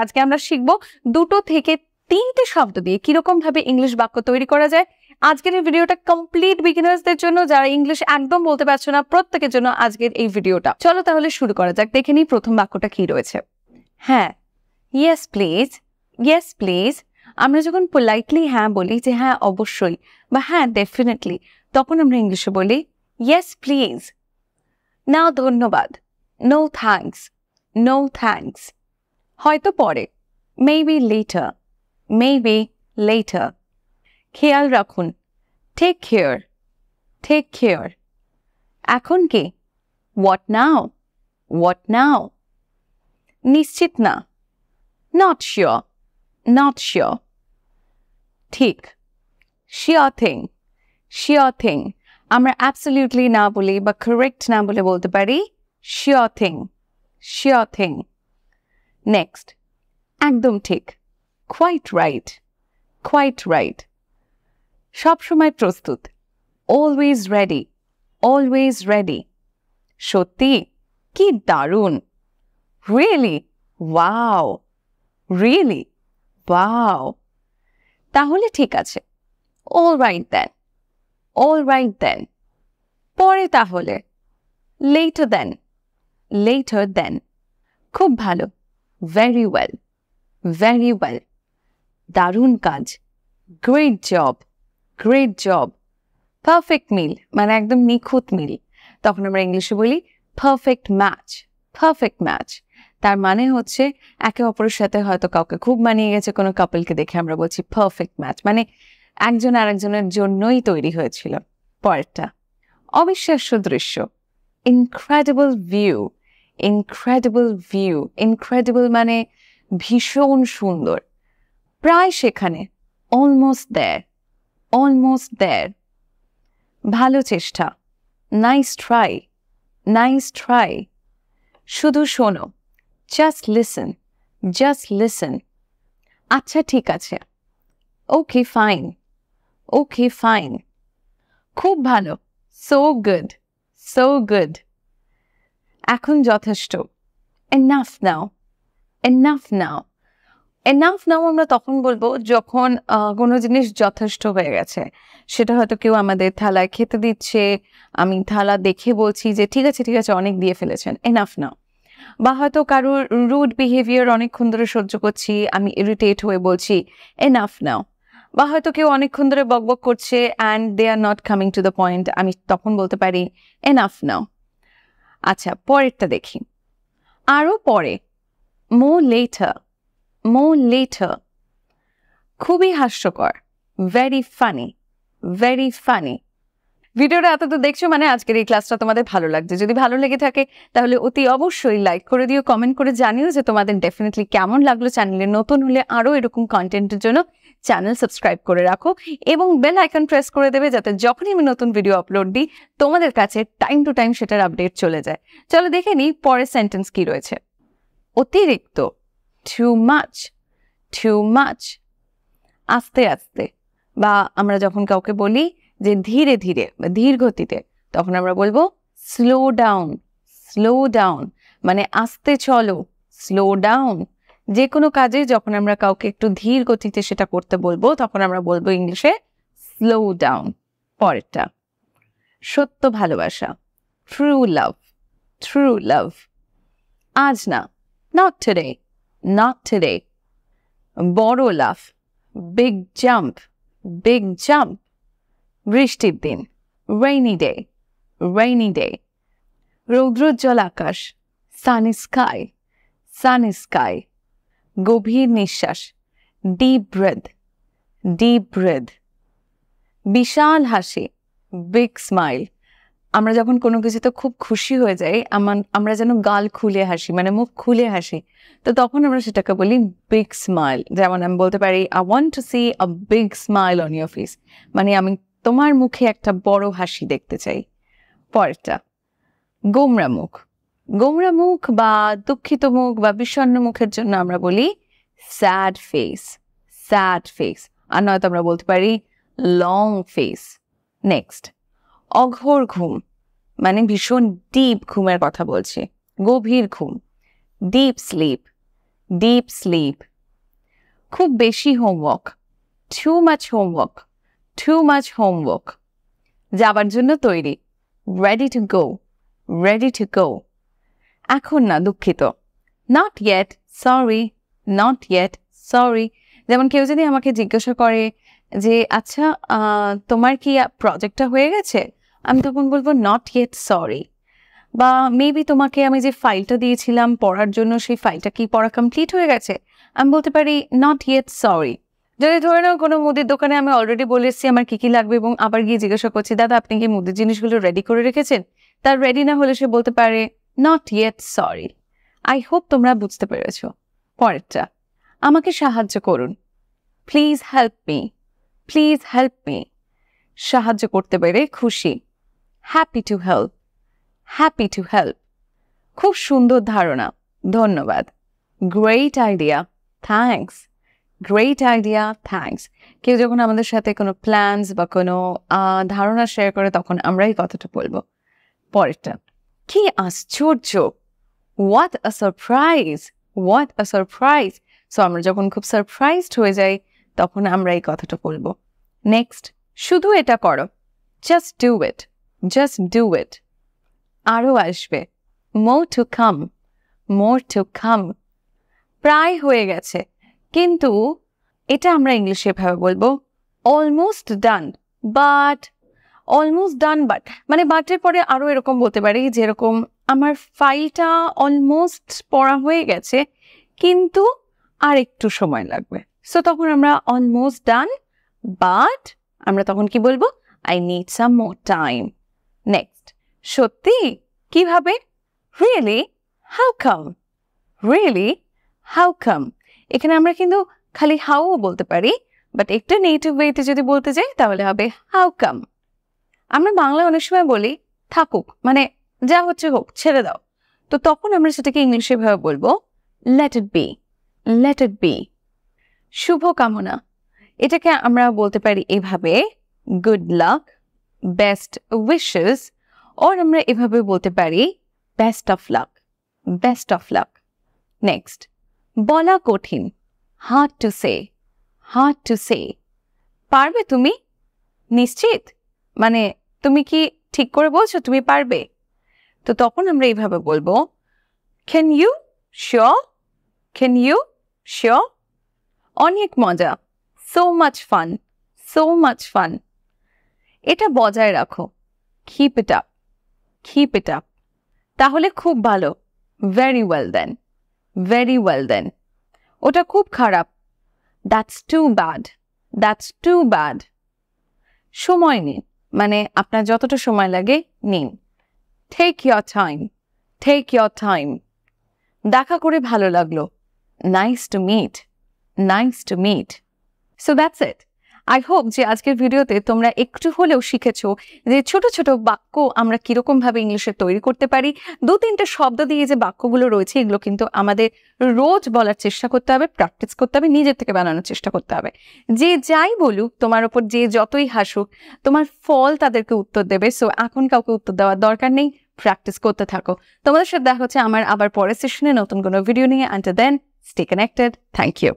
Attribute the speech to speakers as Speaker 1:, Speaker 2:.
Speaker 1: আজকে আমরা শিখবো 2 থেকে 3টে শব্দ দিয়ে কিরকম ভাবে ইংলিশ বাক্য তৈরি করা যায়। আজকের এই ভিডিওটা কমপ্লিট বিগিনার্সদের জন্য, যারা ইংলিশ একদম বলতে পারছো না প্রত্যেকের জন্য আজকের এই ভিডিওটা। চলো তাহলে শুরু করা যাক। দেখে নিই প্রথম বাক্যটা কি রয়েছে। হ্যাঁ, ইয়েস প্লিজ, ইয়েস প্লিজ। আমরা যখন পোলাইটলি হ্যাঁ বলি যে হ্যাঁ অবশ্যই বা হ্যাঁ ডেফিনেটলি, তখন আমরা ইংলিশে বলি ইয়েস প্লিজ। না ধন্যবাদ, নো থ্যাঙ্কস, নো থ্যাঙ্কস। হয়তো পরে, মেবি লেটার, মেবি লেটার। খেয়াল রাখুন, টেক কেয়ার, টেক কেয়ার। এখন কি, হোয়াট নাও, হোয়াট নাও। নিশ্চিত না, নট শিওর, নট শিওর। ঠিক, শিওর থিং, শিওর থিং। আমরা অ্যাবসলিউটলি না বলি বা কারেক্ট না বলে বলতে পারি sure thing, sure thing. Next, একদম ঠিক, কোয়াইট রাইট, কোয়াইট রাইট। সবসময় প্রস্তুত, অলওয়েজ রেডি, অলওয়েজ রেডি। সত্যি, কি দারুণ, রিয়েলি, ওয়াও, রিয়েলি, ওয়াও। তাহলে ঠিক আছে, all right then, all right then. পরে তাহলে, লেটার দেন, লেটার দেন। খুব ভালো, ভেরি ওয়েল, ভেরি ওয়েল। দারুণ কাজ, great job, great job. Perfect মিল মানে একদম নিখুঁত মিল, তখন আমরা ইংলিশে বলি পারফেক্ট ম্যাচ, পারফেক্ট ম্যাচ। তার মানে হচ্ছে একে অপরের সাথে হয়তো কাউকে খুব মানিয়ে গেছে, কোনো কাপলকে দেখে আমরা বলছি পারফেক্ট ম্যাচ, মানে একজন আরেকজনের জন্যই তৈরি হয়েছিল। পরেরটা, অবিশ্বাস্য দৃশ্য, incredible view, incredible view. Incredible মানে ভীষণ সুন্দর, প্রায় সেখানে, অলমোস্ট দেয়ার, অলমোস্ট দেয়ার। ভালো চেষ্টা, নাইস ট্রাই, নাইস ট্রাই। শুধু শোনো, জাস্ট লিসেন, জাস্ট লিসেন। আচ্ছা ঠিক আছে, ওকে ফাইন, ওকে ফাইন। খুব ভালো, সো গুড, সো গুড। এখন যথেষ্ট, এনাফ নাও, এনাফ নাও। এনাফ নাও আমরা তখন বলবো যখন কোনো জিনিস যথেষ্ট হয়ে গেছে। সেটা হয়তো কেউ আমাদের থালায় খেতে দিচ্ছে, আমি থালা দেখে বলছি যে ঠিক আছে ঠিক আছে, অনেক দিয়ে ফেলেছেন, এনাফ নাও। বা হয়তো কারোর রুড বিহেভিয়ার অনেকক্ষণ ধরে সহ্য করছি, আমি ইরিটেট হয়ে বলছি এনাফ নাও। বা হয়তো কেউ অনেকক্ষণ ধরে বকবক করছে and they are not coming to the point, আমি তখন বলতে পারি এনাফ নাও। আচ্ছা পরেরটা দেখি, আরও পরে, মোর লেটার, মোর লেটার। খুবই হাস্যকর, ভেরি ফানি, ভেরি ফানি। ভিডিওটা এত দেখছো মানে আজকের এই ক্লাসটা তোমাদের ভালো লাগছে। যদি ভালো লেগে থাকে তাহলে অতি অবশ্যই লাইক করে দিও, কমেন্ট করে জানিও যে তোমাদের ডেফিনেটলি কেমন লাগলো। চ্যানেলে নতুন হলে আরও এরকম কন্টেন্টের জন্য চ্যানেল সাবস্ক্রাইব করে রাখো এবং বেল আইকন প্রেস করে দেবে, যাতে যখনই আমি নতুন ভিডিও আপলোড দিই তোমাদের কাছে টাইম টু টাইম সেটার আপডেট চলে যায়। চলো দেখে নিই পরের সেন্টেন্স কি রয়েছে। অতিরিক্ত, টু মাচ, টু মাচ। আস্তে আস্তে, বা আমরা যখন কাউকে বলি যে ধীরে ধীরে বা ধীর গতিতে, তখন আমরা বলবো স্লো ডাউন, স্লো ডাউন মানে আস্তে চলো, স্লো ডাউন। যে কোনো কাজে যখন আমরা কাউকে একটু ধীর গতিতে সেটা করতে বলবো তখন আমরা বলবো ইংলিশে স্লো ডাউন। পরেরটা, সত্য ভালোবাসা, ট্রু লাভ, ট্রু লাভ। আজ না, নট টুডে, নট টুডে। বড় লাফ, বিগ জাম্প, বিগ জাম্প। বৃষ্টির দিন, রেইনি ডে, রেইনি ডে। রৌদ্রোজ্জ্বল আকাশ, সানি স্কাই, সানি স্কাই। গভীর নিঃশ্বাস, ডিপ ব্রেথ, ডিপ ব্রেথ। বিশাল হাসি, বিগ স্মাইল। আমরা যখন কোনো কিছুতে খুব খুশি হয়ে যাই, আমরা যেন গাল খুলে হাসি, মানে মুখ খুলে হাসি, তো তখন আমরা সেটাকে বলি বিগ স্মাইল। যেমন আমি বলতে পারি I want to C a big smile on your face, মানে আমি তোমার মুখে একটা বড় হাসি দেখতে চাই। পরেরটা, গোমরা মুখ। গোমরা মুখ বা দুঃখিত মুখ বা বিষণ্ণ মুখের জন্য আমরা বলি স্যাড ফেস, স্যাড ফেস। আর নয়তো আমরা বলতে পারি লং ফেস। নেক্সট, অঘোর ঘুম মানে ভীষণ ডিপ ঘুমের কথা বলছি, গভীর ঘুম, ডিপ স্লিপ, ডিপ স্লিপ, খুব বেশি homework, too much homework, too much homework, যাবার জন্য তৈরি, ready to go, ready to go, এখন না দুঃখিত, not yet, sorry, not yet, sorry. যেমন কেউ যদি আমাকে জিজ্ঞাসা করে যে আচ্ছা তোমার কি প্রজেক্টটা হয়ে গেছে, আমি তখন বলবো নট ইয়েট, সরি। বা মেবি তোমাকে আমি যে ফাইলটা দিয়েছিলাম পড়ার জন্য, সেই ফাইলটা কি পড়া কমপ্লিট হয়ে গেছে, আমি বলতে পারি নট ইয়েট, সরি। যদি ধরে নাও কোনো মুদির দোকানে আমি অলরেডি বলে এসেছি আমার কি কি লাগবে এবং আবার গিয়ে জিজ্ঞাসা করছি দাদা আপনি কি মুদির জিনিসগুলো রেডি করে রেখেছেন, তার রেডি না হলে সে বলতে পারে not yet, sorry. I hope তোমরা বুঝতে পেরেছ। পরেরটা, আমাকে সাহায্য করুন, please help me, please help me. সাহায্য করতে পেরে খুশি, happy to help, happy to help. খুব সুন্দর ধারণা, ধন্যবাদ, great idea, thanks, great idea, thanks. কেউ যখন আমাদের সাথে কোনো প্ল্যানস বা কোনো ধারণা শেয়ার করে তখন আমরা এই কথাটা বলবো। পরেরটা, কি আশ্চর্য, what a surprise, what a surprise. So আমরা যখন খুব সারপ্রাইজড হয়ে যাই তখন আমরা এই কথাটা বলবো। নেক্সট, শুধু এটা করো, just do it, just do it. আরও আসবে, more to come, more to come. প্রায় হয়ে গেছে, কিন্তু এটা আমরা ইংলিশে এভাবে বলবো almost done, but, almost done but, মানে বাটের পরে আরও এরকম বলতে পারি যেরকম আমার ফাইলটা অলমোস্ট পড়া হয়ে গেছে কিন্তু আর একটু সময় লাগবে। সো তখন আমরা অলমোস্ট ডান বাট আমরা তখন কি বলবো, I need some more time. Next, সত্যি, কিভাবে, really, how come, really, how come. এখানে আমরা কিন্তু খালি হাউও বলতে পারি, বাট একটা নেটিভ ওয়েতে যদি বলতে যাই তাহলে হবে হাউ কাম। আমরা বাংলায় অনেক সময় বলি থাকুক, মানে যা হচ্ছে হোক, ছেড়ে দাও। তো তখন আমরা সেটাকে ইংলিশে ভাবে বলবো let it be, let it be. শুভকামনা, এটাকে আমরা বলতে পারি এভাবে গুড লাক, বেস্ট উইশেস, ওর আমরা এভাবে বলতে পারি best of luck, best of luck. Next, বলা কঠিন, hard to say, hard to say. পারবে তুমি, নিশ্চিত, মানে তুমি কি ঠিক করে বলছো তুমি পারবে, তো তখন আমরা এইভাবে বলবো can you, sure, can you, sure. অনেক মজা, so much fun, so much fun. এটা বজায় রাখো, keep it up, keep it up. তাহলে খুব ভালো, very well then, very well then. ওটা খুব খারাপ, that's too bad, that's too bad. সময় নিন, মানে আপনার যতটা সময় লাগে নিন। Take your time, take your time. দেখা করে ভালো লাগলো, nice to meet, nice to meet. So that's it. I hope যে আজকের ভিডিওতে তোমরা একটু হলেও শিখেছো যে ছোট ছোট বাক্য আমরা কিরকমভাবে ইংলিশে তৈরি করতে পারি। দু তিনটে শব্দ দিয়ে যে বাক্যগুলো রয়েছে এগুলো কিন্তু আমাদের রোজ বলার চেষ্টা করতে হবে, প্র্যাকটিস করতে হবে, নিজের থেকে বানানোর চেষ্টা করতে হবে। যে যাই বলুক, তোমার ওপর যে যতই হাসুক, তোমার ফল তাদেরকে উত্তর দেবে। সো এখন কাউকে উত্তর দেওয়ার দরকার নেই, প্র্যাকটিস করতে থাকো। তোমাদের সাথে দেখা হচ্ছে আমার আবার পরের সেশনে নতুন কোনো ভিডিও নিয়ে। Until then, stay connected. Thank you.